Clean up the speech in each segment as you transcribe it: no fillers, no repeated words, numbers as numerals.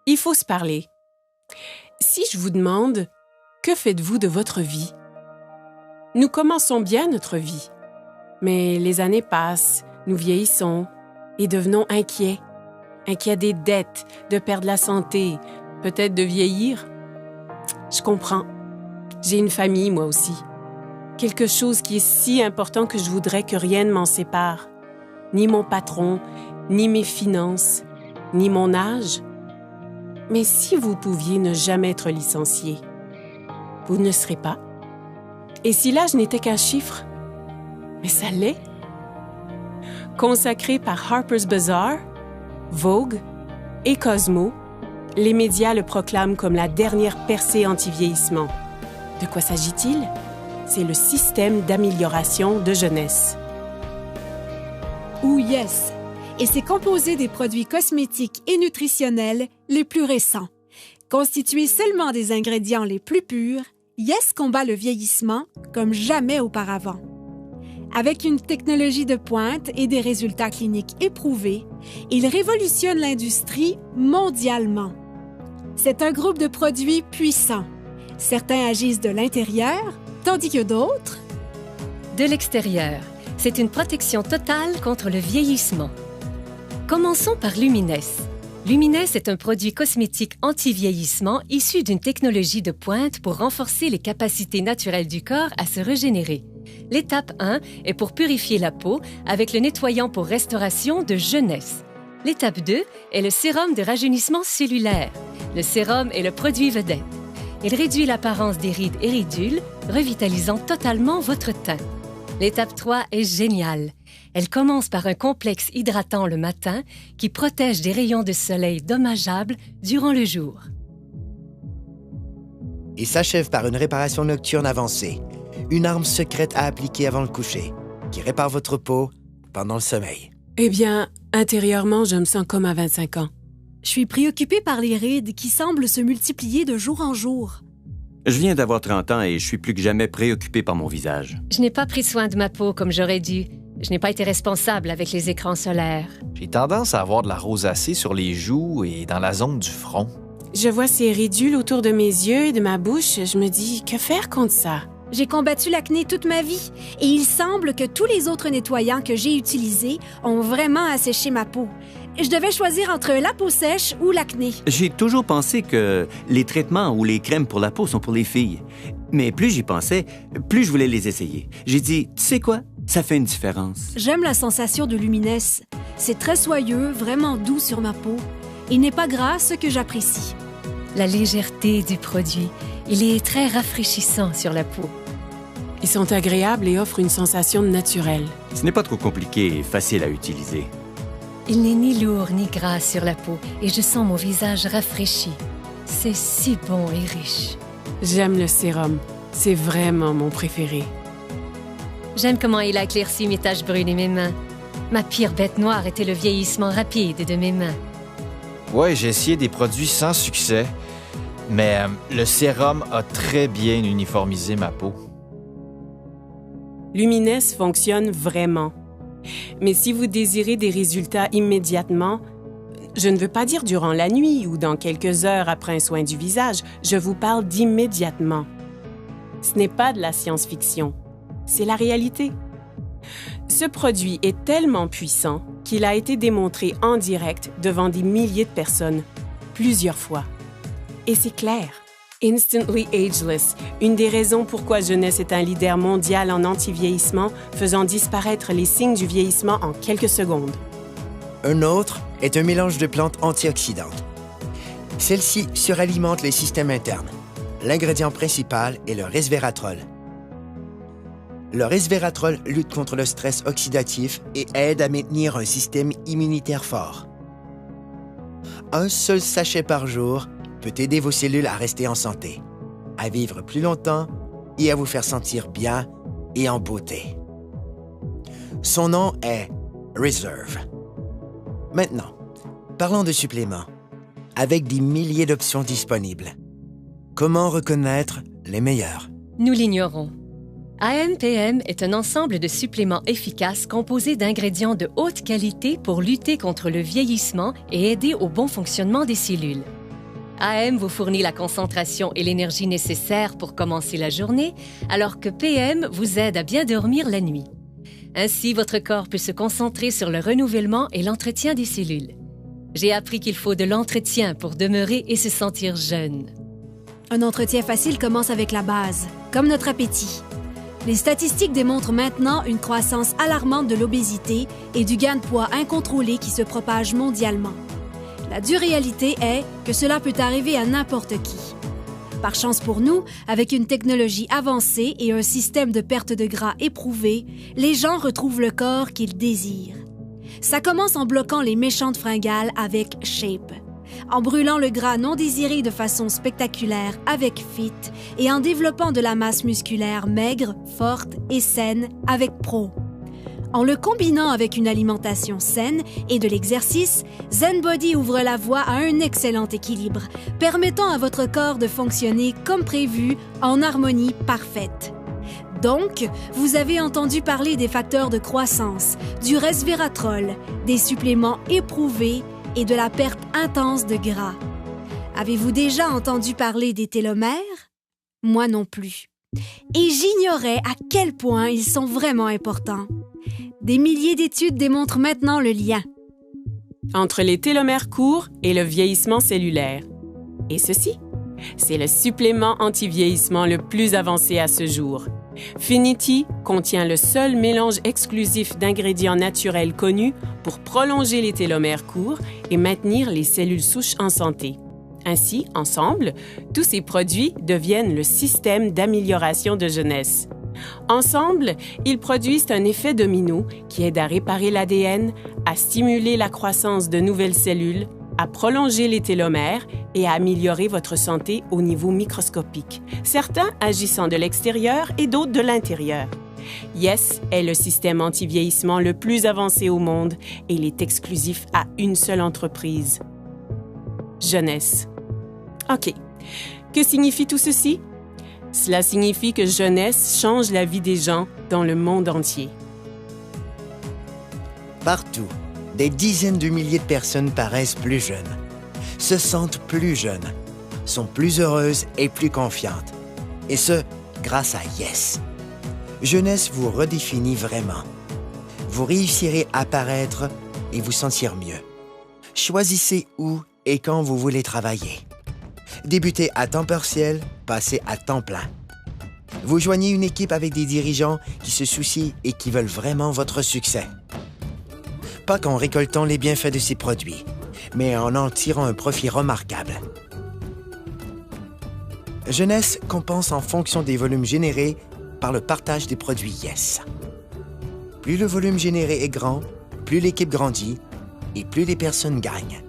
Il faut se parler. Si je vous demande, que faites-vous de votre vie? Nous commençons bien notre vie, mais les années passent, nous vieillissons et devenons inquiets. Inquiets des dettes, de perdre la santé, peut-être de vieillir. Je comprends. J'ai une famille, moi aussi. Quelque chose qui est si important que je voudrais que rien ne m'en sépare. Ni mon patron, ni mes finances, ni mon âge. Mais si vous pouviez ne jamais être licencié, vous ne serez pas. Et si l'âge n'était qu'un chiffre, mais ça l'est. Consacré par Harper's Bazaar, Vogue et Cosmo, les médias le proclament comme la dernière percée anti-vieillissement. De quoi s'agit-il? C'est le système d'amélioration de jeunesse. Ou Yes, et c'est composé des produits cosmétiques et nutritionnels les plus récents. Constitué seulement des ingrédients les plus purs, Yes combat le vieillissement comme jamais auparavant. Avec une technologie de pointe et des résultats cliniques éprouvés, il révolutionne l'industrie mondialement. C'est un groupe de produits puissants. Certains agissent de l'intérieur, tandis que d'autres... De l'extérieur. C'est une protection totale contre le vieillissement. Commençons par Lumines. Lumines est un produit cosmétique anti-vieillissement issu d'une technologie de pointe pour renforcer les capacités naturelles du corps à se régénérer. L'étape 1 est pour purifier la peau avec le nettoyant pour restauration de jeunesse. L'étape 2 est le sérum de rajeunissement cellulaire. Le sérum est le produit vedette. Il réduit l'apparence des rides et ridules, revitalisant totalement votre teint. L'étape 3 est géniale. Elle commence par un complexe hydratant le matin qui protège des rayons de soleil dommageables durant le jour. Et s'achève par une réparation nocturne avancée, une arme secrète à appliquer avant le coucher, qui répare votre peau pendant le sommeil. Eh bien, intérieurement, je me sens comme à 25 ans. Je suis préoccupée par les rides qui semblent se multiplier de jour en jour. Je viens d'avoir 30 ans et je suis plus que jamais préoccupé par mon visage. Je n'ai pas pris soin de ma peau comme j'aurais dû. Je n'ai pas été responsable avec les écrans solaires. J'ai tendance à avoir de la rosacée sur les joues et dans la zone du front. Je vois ces ridules autour de mes yeux et de ma bouche. Je me dis, que faire contre ça? J'ai combattu l'acné toute ma vie et il semble que tous les autres nettoyants que j'ai utilisés ont vraiment asséché ma peau. Je devais choisir entre la peau sèche ou l'acné. J'ai toujours pensé que les traitements ou les crèmes pour la peau sont pour les filles. Mais plus j'y pensais, plus je voulais les essayer. J'ai dit, tu sais quoi? Ça fait une différence. J'aime la sensation de Lumines. C'est très soyeux, vraiment doux sur ma peau. Il n'est pas gras, ce que j'apprécie. La légèreté du produit. Il est très rafraîchissant sur la peau. Ils sont agréables et offrent une sensation naturelle. Ce n'est pas trop compliqué et facile à utiliser. Il n'est ni lourd ni gras sur la peau et je sens mon visage rafraîchi. C'est si bon et riche. J'aime le sérum. C'est vraiment mon préféré. J'aime comment il a éclairci mes taches brunes et mes mains. Ma pire bête noire était le vieillissement rapide de mes mains. Ouais, j'ai essayé des produits sans succès, mais le sérum a très bien uniformisé ma peau. Lumines fonctionne vraiment. Mais si vous désirez des résultats immédiatement, je ne veux pas dire durant la nuit ou dans quelques heures après un soin du visage, je vous parle d'immédiatement. Ce n'est pas de la science-fiction, c'est la réalité. Ce produit est tellement puissant qu'il a été démontré en direct devant des milliers de personnes, plusieurs fois. Et c'est clair. Instantly Ageless, une des raisons pourquoi Jeunesse est un leader mondial en anti-vieillissement, faisant disparaître les signes du vieillissement en quelques secondes. Un autre est un mélange de plantes antioxydantes. Celles-ci suralimentent les systèmes internes. L'ingrédient principal est le resveratrol. Le resveratrol lutte contre le stress oxydatif et aide à maintenir un système immunitaire fort. Un seul sachet par jour peut aider vos cellules à rester en santé, à vivre plus longtemps et à vous faire sentir bien et en beauté. Son nom est Reserve. Maintenant, parlons de suppléments. Avec des milliers d'options disponibles, comment reconnaître les meilleurs? Nous l'ignorons. AMPM est un ensemble de suppléments efficaces composés d'ingrédients de haute qualité pour lutter contre le vieillissement et aider au bon fonctionnement des cellules. AM vous fournit la concentration et l'énergie nécessaires pour commencer la journée, alors que PM vous aide à bien dormir la nuit. Ainsi, votre corps peut se concentrer sur le renouvellement et l'entretien des cellules. J'ai appris qu'il faut de l'entretien pour demeurer et se sentir jeune. Un entretien facile commence avec la base, comme notre appétit. Les statistiques démontrent maintenant une croissance alarmante de l'obésité et du gain de poids incontrôlé qui se propage mondialement. La dure réalité est que cela peut arriver à n'importe qui. Par chance pour nous, avec une technologie avancée et un système de perte de gras éprouvé, les gens retrouvent le corps qu'ils désirent. Ça commence en bloquant les méchantes fringales avec Shape, en brûlant le gras non désiré de façon spectaculaire avec Fit et en développant de la masse musculaire maigre, forte et saine avec Pro. En le combinant avec une alimentation saine et de l'exercice, ZenBody ouvre la voie à un excellent équilibre, permettant à votre corps de fonctionner comme prévu en harmonie parfaite. Donc, vous avez entendu parler des facteurs de croissance, du resveratrol, des suppléments éprouvés et de la perte intense de gras. Avez-vous déjà entendu parler des télomères? Moi non plus. Et j'ignorais à quel point ils sont vraiment importants. Des milliers d'études démontrent maintenant le lien entre les télomères courts et le vieillissement cellulaire. Et ceci, c'est le supplément anti-vieillissement le plus avancé à ce jour. Finity contient le seul mélange exclusif d'ingrédients naturels connus pour prolonger les télomères courts et maintenir les cellules souches en santé. Ainsi, ensemble, tous ces produits deviennent le système d'amélioration de jeunesse. Ensemble, ils produisent un effet domino qui aide à réparer l'ADN, à stimuler la croissance de nouvelles cellules, à prolonger les télomères et à améliorer votre santé au niveau microscopique, certains agissant de l'extérieur et d'autres de l'intérieur. Yes est le système anti-vieillissement le plus avancé au monde et il est exclusif à une seule entreprise. Jeunesse. OK. Que signifie tout ceci? Cela signifie que jeunesse change la vie des gens dans le monde entier. Partout, des dizaines de milliers de personnes paraissent plus jeunes, se sentent plus jeunes, sont plus heureuses et plus confiantes. Et ce, grâce à Yes. Jeunesse vous redéfinit vraiment. Vous réussirez à paraître et vous sentir mieux. Choisissez où et quand vous voulez travailler. Débutez à temps partiel, passez à temps plein. Vous joignez une équipe avec des dirigeants qui se soucient et qui veulent vraiment votre succès. Pas qu'en récoltant les bienfaits de ces produits, mais en tirant un profit remarquable. Jeunesse compense en fonction des volumes générés par le partage des produits Yes. Plus le volume généré est grand, plus l'équipe grandit et plus les personnes gagnent.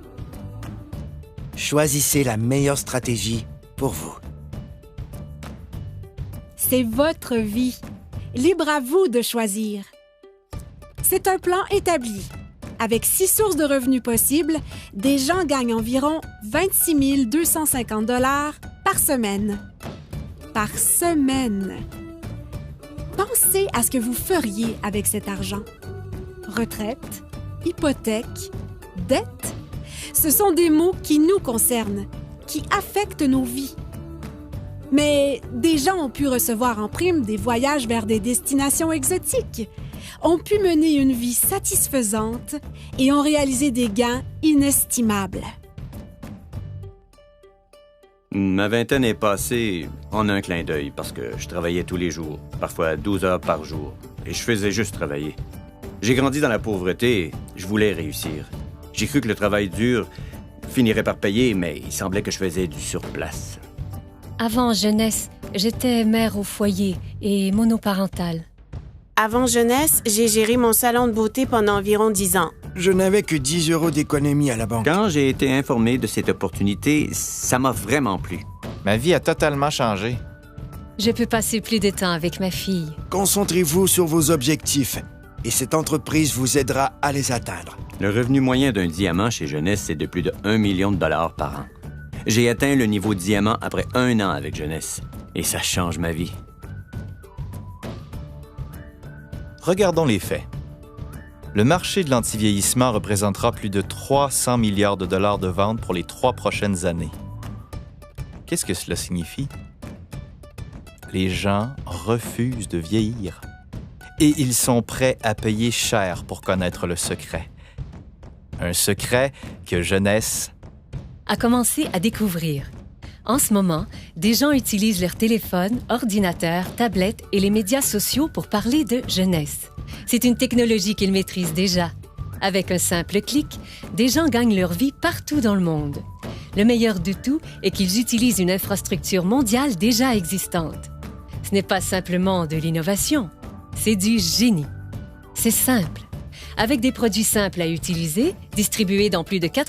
Choisissez la meilleure stratégie pour vous. C'est votre vie. Libre à vous de choisir. C'est un plan établi. Avec 6 sources de revenus possibles, des gens gagnent environ 26 250 $ par semaine. Par semaine. Pensez à ce que vous feriez avec cet argent. Retraite, hypothèque, dette. Ce sont des mots qui nous concernent, qui affectent nos vies. Mais des gens ont pu recevoir en prime des voyages vers des destinations exotiques, ont pu mener une vie satisfaisante et ont réalisé des gains inestimables. Ma vingtaine est passée en un clin d'œil parce que je travaillais tous les jours, parfois 12 heures par jour, et je faisais juste travailler. J'ai grandi dans la pauvreté et je voulais réussir. J'ai cru que le travail dur finirait par payer, mais il semblait que je faisais du surplace. Avant jeunesse, j'étais mère au foyer et monoparentale. Avant jeunesse, j'ai géré mon salon de beauté pendant environ 10 ans. Je n'avais que 10 € d'économie à la banque. Quand j'ai été informé de cette opportunité, ça m'a vraiment plu. Ma vie a totalement changé. Je peux passer plus de temps avec ma fille. Concentrez-vous sur vos objectifs et cette entreprise vous aidera à les atteindre. Le revenu moyen d'un diamant chez Jeunesse, c'est de plus de 1 million de dollars par an. J'ai atteint le niveau diamant après 1 an avec Jeunesse. Et ça change ma vie. regardons les faits. Le marché de l'antivieillissement représentera plus de 300 milliards de dollars de ventes pour les 3 prochaines années. Qu'est-ce que cela signifie? Les gens refusent de vieillir. Et ils sont prêts à payer cher pour connaître le secret. Un secret que Jeunesse a commencé à découvrir. En ce moment, des gens utilisent leur téléphone, ordinateur, tablette et les médias sociaux pour parler de jeunesse. C'est une technologie qu'ils maîtrisent déjà. Avec un simple clic, des gens gagnent leur vie partout dans le monde. Le meilleur de tout est qu'ils utilisent une infrastructure mondiale déjà existante. Ce n'est pas simplement de l'innovation, c'est du génie. C'est simple. Avec des produits simples à utiliser, distribués dans plus de 80